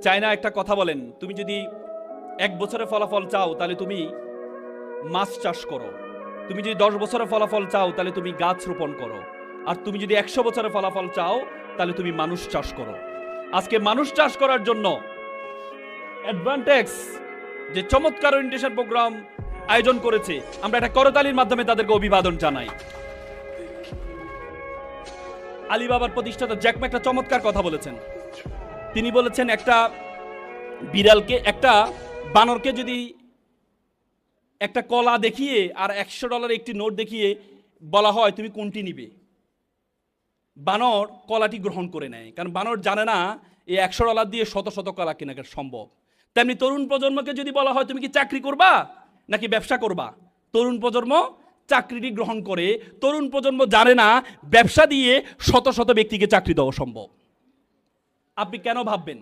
China একটা কথা বলেন, তুমি যদি 1 বছরে ফলাফল চাও তাহলে তুমি মাছ চাষ করো, তুমি যদি 10 বছরে ফলাফল চাও তাহলে তুমি গাছ রোপণ করো, আর তুমি যদি 100 বছরে ফলাফল চাও তাহলে তুমি মানুষ চাষ করো। আজকে মানুষ চাষ করার জন্য অ্যাডভান্টেক্স যে চমৎকার ওরিয়েন্টেশন প্রোগ্রাম আয়োজন করেছে, আমরা একটা করতালির মাধ্যমে তাদেরকে অভিবাদন জানাই। আলিবাবার প্রতিষ্ঠাতা জ্যাক মা একটা চমৎকার কথা বলেছেন। তিনি বলেছেন একটা বিড়ালকে, একটা বানরকে যদি একটা কলা দেখিয়ে আর $100 একটি নোট দেখিয়ে বলা হয় তুমি কোনটি নিবে, বানর কলাটি গ্রহণ করে নেয়, কারণ বানর জানে না এই $100 দিয়ে শত শত কলা কেনা সম্ভব। তেমনি তরুণ প্রজন্মকে যদি বলা হয় তুমি কি চাকরি করবা নাকি ব্যবসা করবা, তরুণ প্রজন্ম চাকরিটি গ্রহণ করে। তরুণ প্রজন্ম জানে না ব্যবসা দিয়ে শত শত ব্যক্তিকে চাকরি দেওয়া সম্ভব। আপনি কেন ভাববেন